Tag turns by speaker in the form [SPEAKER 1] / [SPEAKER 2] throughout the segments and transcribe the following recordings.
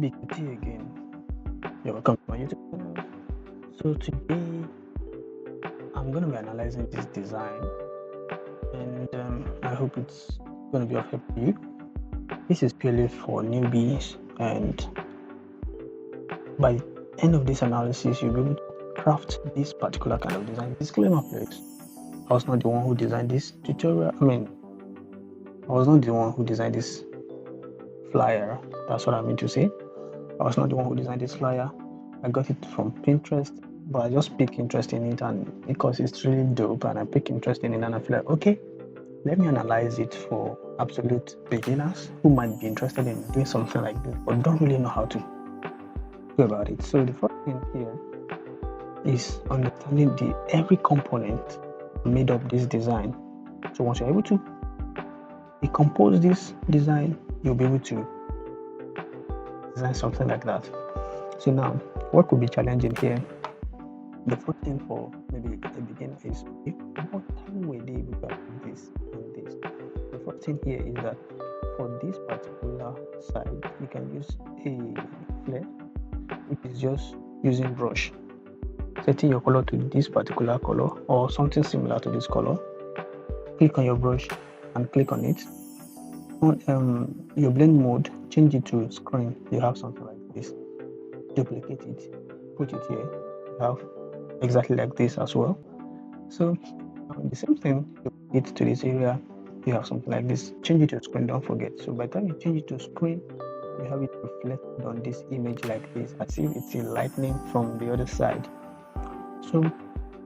[SPEAKER 1] BKT again. You're welcome to my YouTube channel. So today I'm going to be analyzing this design, and I hope it's going to be of help to you. This is purely for newbies, and by the end of this analysis you'll be able to craft this particular kind of design. Disclaimer please, I was not the one who designed this tutorial. I was not the one who designed this flyer. That's what I mean to say. I was not the one who designed this flyer. I got it from Pinterest, but I just picked interest in it, and because it's really dope and I pick interest in it, and I feel like, okay, let me analyze it for absolute beginners who might be interested in doing something like this but don't really know how to go about it. So the first thing here is understanding every component made up this design. So once you're able to decompose this design, you'll be able to design something like that. So now, what could be challenging here? The first thing for maybe a beginner is, what time were they able to achieve this and this? The first thing here is that for this particular side, you can use a flare, which is just using brush, setting your color to this particular color or something similar to this color. Click on your brush and click on it. On your blend mode, change it to screen. You have something like this. Duplicate it, put it here. You have exactly like this as well. So the same thing, you get to this area, you have something like this. Change it to screen, don't forget. So by the time you change it to screen, you have it reflected on this image like this, as if it's a lightning from the other side. So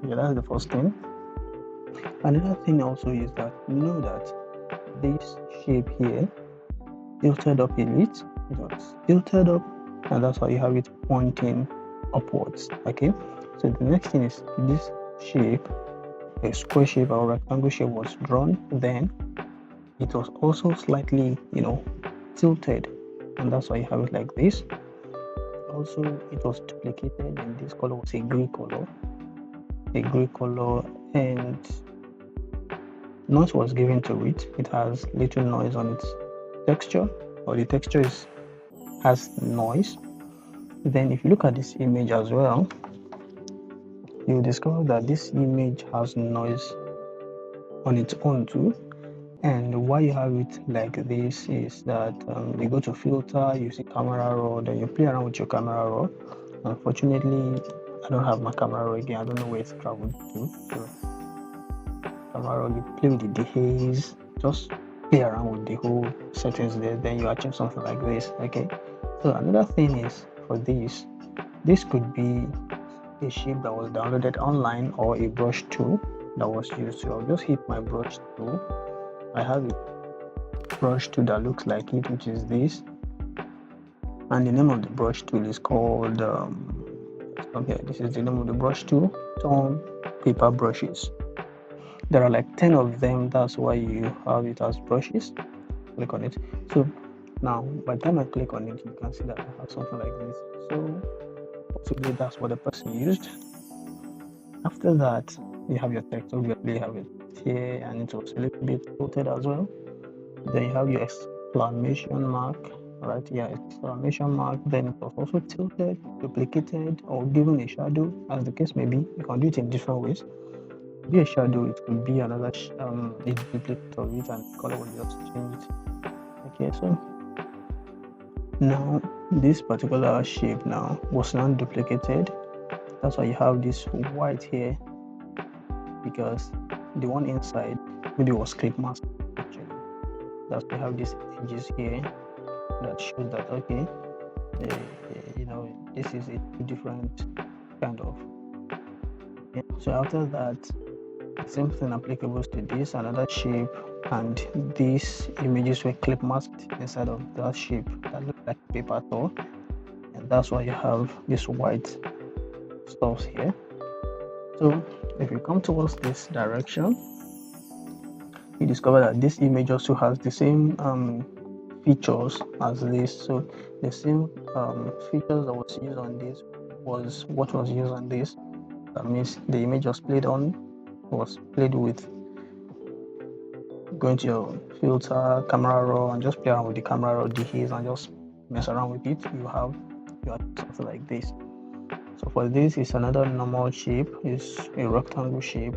[SPEAKER 1] yeah, that's the first thing. Another thing also is that know that this shape here tilted up a bit, it's tilted up, and that's why you have it pointing upwards. Okay, so the next thing is this shape, a square shape or rectangle shape, was drawn, then it was also slightly tilted, and that's why you have it like this. Also, it was duplicated, and this color was a gray color, and noise was given to it. It has little noise on its texture, or the texture has noise. Then if you look at this image as well, you'll discover that this image has noise on its own too. And why you have it like this is that you go to filter, you see camera raw, then you play around with your camera raw. Unfortunately, I don't have my camera raw again. I don't know where it's traveled to. So camera raw, you play with the haze, just play around with the whole settings there, then you achieve something like this. Okay, so another thing is, for this could be a shape that was downloaded online or a brush tool that was used. So I'll just hit my brush tool. I have a brush tool that looks like it, which is this, and the name of the brush tool is called okay, this is the name of the brush tool, Tone Paper Brushes. There are like 10 of them, that's why you have it as brushes. Click on it. So now by the time I click on it, you can see that I have something like this. So possibly that's what the person used. After that, you have your text. Obviously you have it here, and it was a little bit tilted as well. Then you have your exclamation mark right here, exclamation mark. Then it was also tilted, duplicated, or given a shadow, as the case may be. You can do it in different ways. Be a shadow, it could be another a duplicate of it, and the color will just change. Okay, so now this particular shape now was not duplicated. That's why you have this white here, because the one inside maybe was clip mask actually. That's why you have these edges here that shows that, okay, this is a different kind of. Yeah. So after that, the same thing applicable to this, another shape, and these images were clip masked inside of that shape that looks like paper towel, and that's why you have this white stuff here. So if you come towards this direction, you discover that this image also has the same features as this. So the same features that was used on this was what was used on this. That means the image was played with going to your filter, camera raw, and just play around with the camera raw, the haze, and just mess around with it, you have something like this. So for this, it's another normal shape. It's a rectangle shape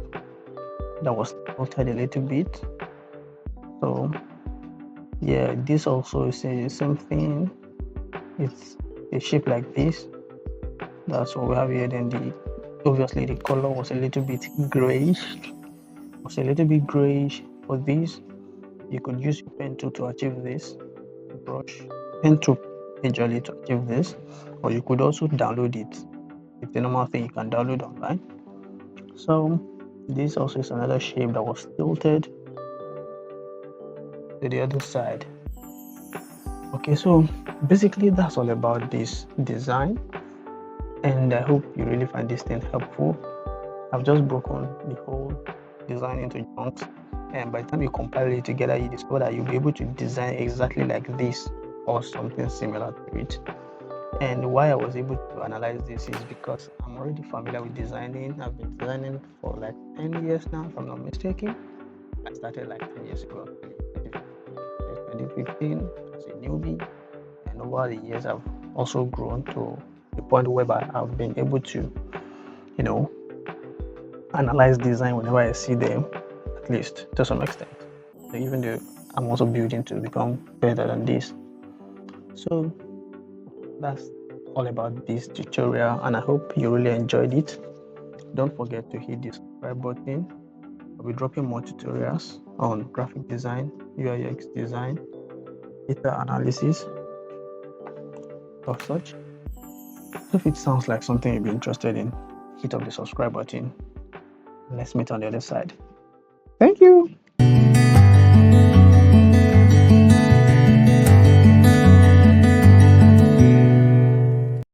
[SPEAKER 1] that was altered a little bit. So yeah, this also is the same thing. It's a shape like this. That's what we have here. Then obviously the color was a little bit grayish. For this. You could use your pen tool to achieve this. Brush pen tool majorly to achieve this, or you could also download it. It's a normal thing you can download online. So this also is another shape that was tilted to the other side. Okay, so basically that's all about this design, and I hope you really find this thing helpful. I've just broken the whole design into chunks, and by the time you compile it together, you discover that you'll be able to design exactly like this or something similar to it. And why I was able to analyze this is because I'm already familiar with designing. I've been designing for like 10 years now, if I'm not mistaken. I started like 10 years ago, 2015 as a newbie, and over the years I've also grown to the point whereby I've been able to, analyze design whenever I see them, at least to some extent. So even though I'm also building to become better than this. So that's all about this tutorial, and I hope you really enjoyed it. Don't forget to hit the subscribe button. I'll be dropping more tutorials on graphic design, UI UX design, data analysis, or such. If it sounds like something you'd be interested in, hit up the subscribe button. Let's meet on the other side. Thank you.